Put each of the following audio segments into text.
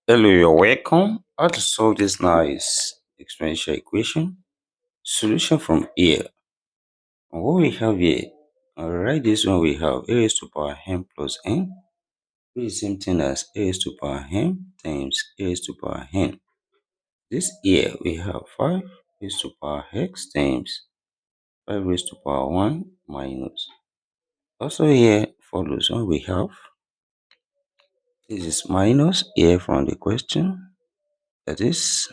Hello, you're welcome. How to solve this nice exponential equation? Solution from here. And what we have here, I'll write this one. We have a raised to power n plus n, which is the same thing as a raised to power n times a raised to power n. This here we have 5 raised to power x times 5 raised to power 1 minus. Also here follows what we have. This is minus here from the question. That is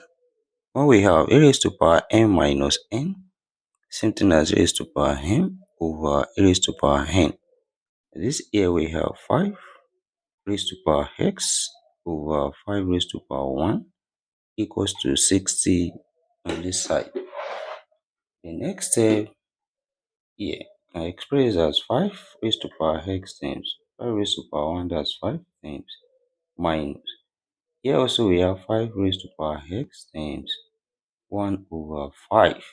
what we have a raised to power n minus n. Same thing as raised to power n over raised to power n. This here we have 5 raised to power x over 5 raised to power 1 equals to 60 on this side. The next step here can express as 5 raised to power x times 5 raised to power 1, that's 5 times minus. Here also we have 5 raised to power x times 1 over 5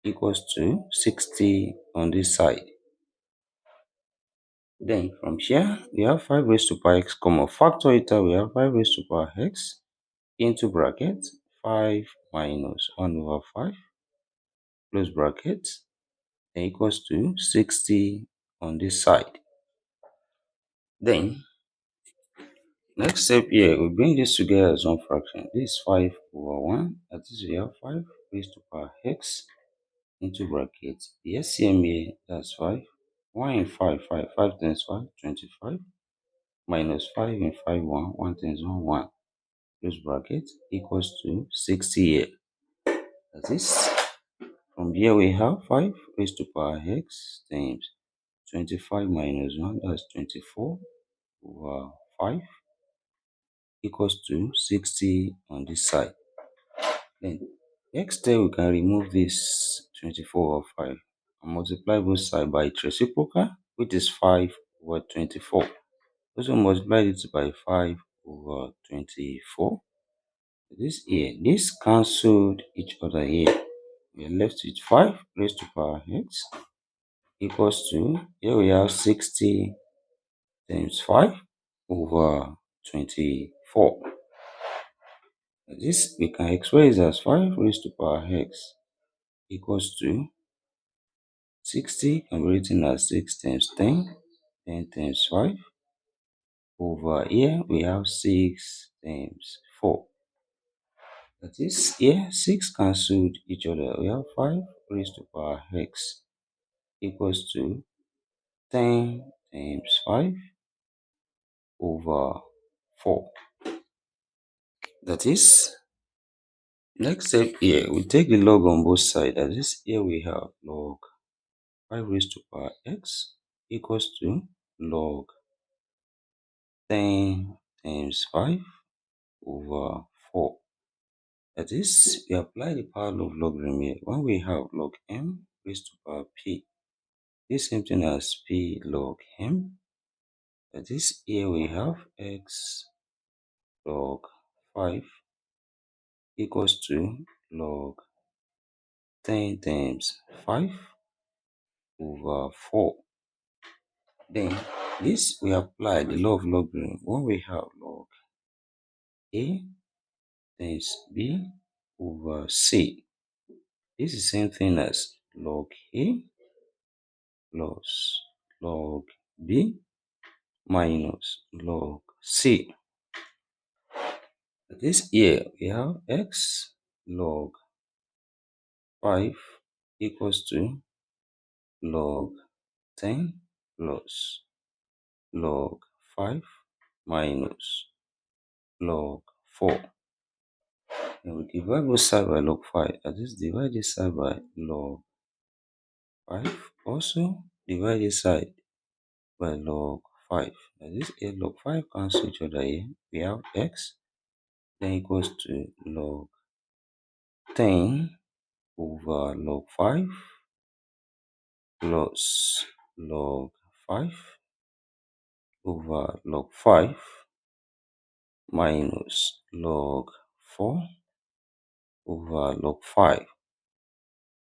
equals to 60 on this side. Then from here, we have 5 raised to power x, factor it out, we have 5 raised to power x into bracket 5 minus 1 over 5 close bracket equals to 60 on this side. Then, next step here, we bring this together as one fraction. This is 5 over 1, that is we have 5 raised to power x into bracket. The SCM here, that's 5. 1 in 5, 5 times 5, 25. Minus 5 in 5, 1 times 1, 1. Close bracket equals to 60 here. That is, from here we have 5 raised to power x times 25 minus 1, that's 24 over 5 equals to 60 on this side. Then, next step we can remove this 24 over 5 and multiply both sides by its reciprocal, which is 5 over 24. Also multiply it by 5 over 24. This here, this cancelled each other here. We are left with 5 raised to power x equals to, here we have 60 times 5 over 24. This we can express as 5 raised to power x equals to 60 can be written as 6 times 10, 10 times 5 over here we have 6 times 4. That is, here 6 cancelled each other. We have 5 raised to power x equals to 10 times 5 over 4. That is, next step here, we take the log on both sides. That is, here we have log 5 raised to power x equals to log 10 times 5 over 4. That is, we apply the power of logarithm here. When we have log m raised to power p, this same thing as p log m. That is, here we have x log 5 equals to log 10 times 5 over 4. Then this we apply the law of logarithm when we have log a times b over c. This is the same thing as log a plus log b minus log c. This here we have x log 5 equals to log 10 plus log 5 minus log 4. And we divide both sides by log 5. That is, divide this side by log 5. Also, divide this side by log 5. That is, a log 5 cancel each other here. We have x then equals to log 10 over log 5 plus log 5 over log 5 minus log 4 over log 5.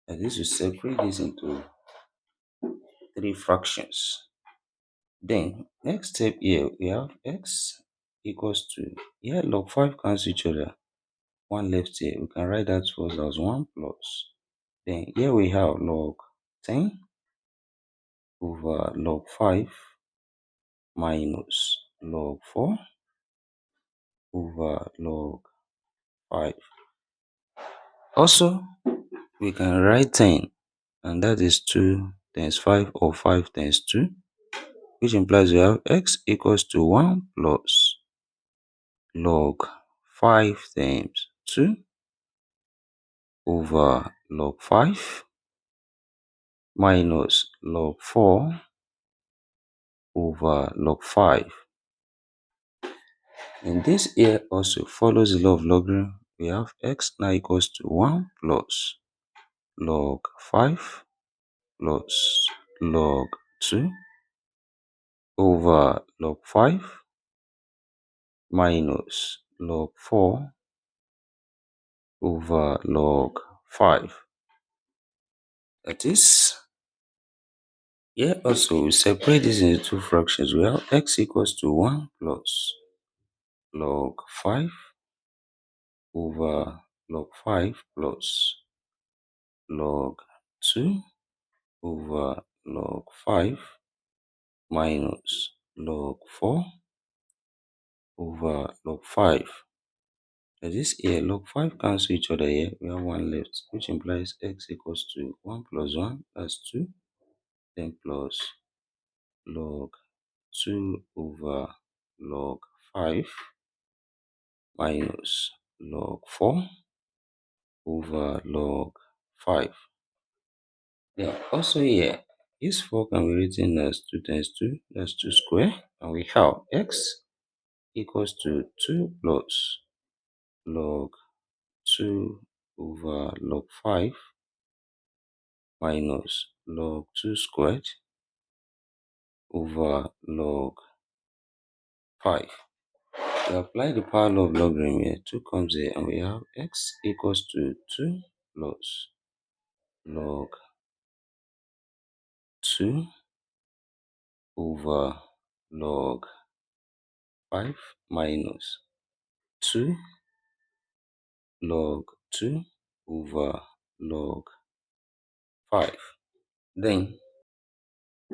And this will separate this into 3 fractions. Then next step here we have x equals to, here log 5 cancel each other. 1 left here. We can write that first as 1 plus. Then here we have log 10 over log 5 minus log 4 over log 5. Also, we can write 10, and that is 2 times 5 or 5 times 2, which implies we have x equals to 1 plus log 5 times 2 over log 5 minus log 4 over log 5. And this here also follows the law of logarithm. We have x now equals to 1 plus log 5 plus log 2 over log 5 minus log 4 over log 5. That is, here also we separate this into two fractions. We have x equals to 1 plus log 5 over log 5 plus log 2 over log 5 minus log 4 over log 5. That is, here log 5 cancel each other here. We have 1 left, which implies x equals to 1 plus 1, that's 2, then plus log 2 over log 5 minus log 4 over log 5. Then also here, this 4 can be written as 2 times 2, that's 2 square, and we have x equals to 2 plus log 2 over log 5 minus log 2 squared over log 5. We apply the power law of logarithm here. 2 comes here, and we have x equals to 2 plus log 2 over log 5 minus 2 log 2 over log 5. Then,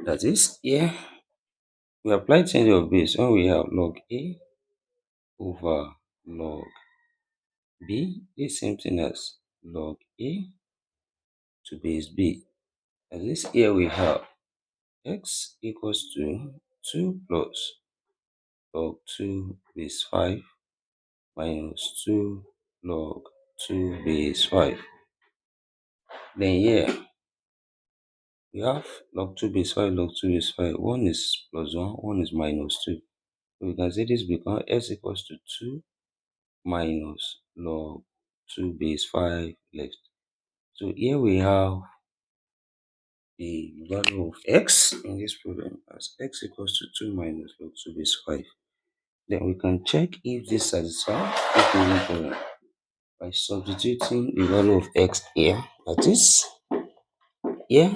that is, here we apply change of base when we have log a over log b is same thing as log a to base b. As this, here we have x equals to 2 plus log 2 base 5 minus 2 log 2 base 5. Then here we have log 2 base 5, log 2 base 5. One is plus 1, one is minus 2. So we can say this becomes x equals to 2 minus log 2 base 5 left. So here we have the value of x in this problem as x equals to 2 minus log 2 base 5. Then we can check if this satisfies this given problem by substituting the value of x here. That is, here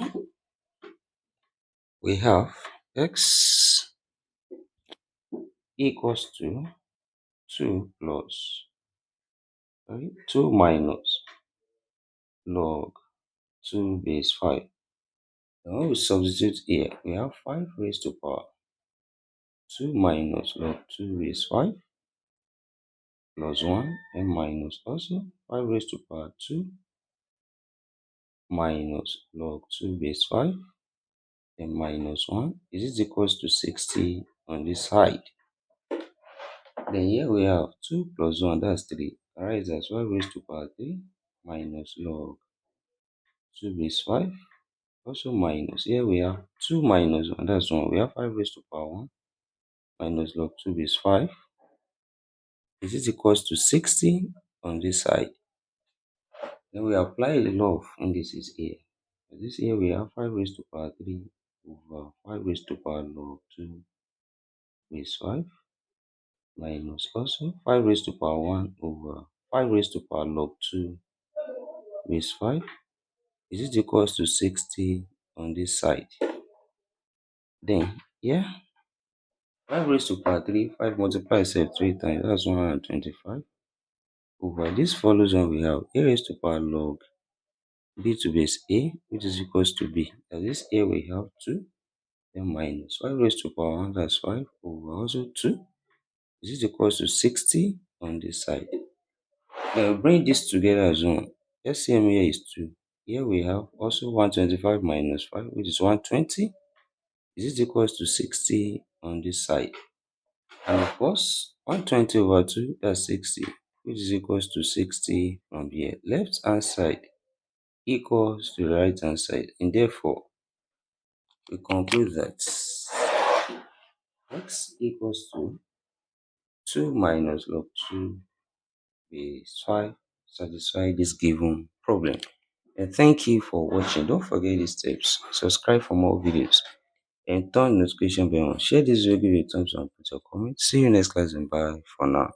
we have x equals to 2 plus 2 minus log 2 base 5. And when we substitute here, we have 5 raised to power 2 minus log 2 base 5 plus 1 and minus also 5 raised to power 2 minus log 2 base 5 and minus 1 is equals to 60 on this side. Then here we have 2 plus 1, that's 3. Alright, that's 5 raised to power 3 minus log 2 base 5 also minus, here we have 2 minus 1, that's 1. We have 5 raised to power 1 minus log 2 base 5 is equals to 60 on this side. Then we apply the law of indices here. This here we have 5 raised to power 3 over 5 raised to power log 2 base 5 minus also 5 raised to power 1 over 5 raised to power log 2 base 5 is equals to 60 on this side. Then here 5 raised to power 3, 5 multiply itself 3 times, that's 125. Over this follows one we have a raised to power log b to base a, which is equals to b. That is a we have 2, then minus 5 raised to power 1, that's 5, over also 2. Is equals to 60 on this side. Now bring this together as one. LCM here is 2. Here we have also 125 minus 5, which is 120. Is equals to 60 on this side. And of course, 120 over 2, that's 60, which is equals to 60 from here. Left hand side equals to the right hand side. And therefore, we conclude that x equals to 2 minus log 2 is 5 satisfy this given problem. And thank you for watching. Don't forget these steps. Subscribe for more videos and turn the notification bell on. Share this video, give it a thumbs up, put your comment. See you next class and bye for now.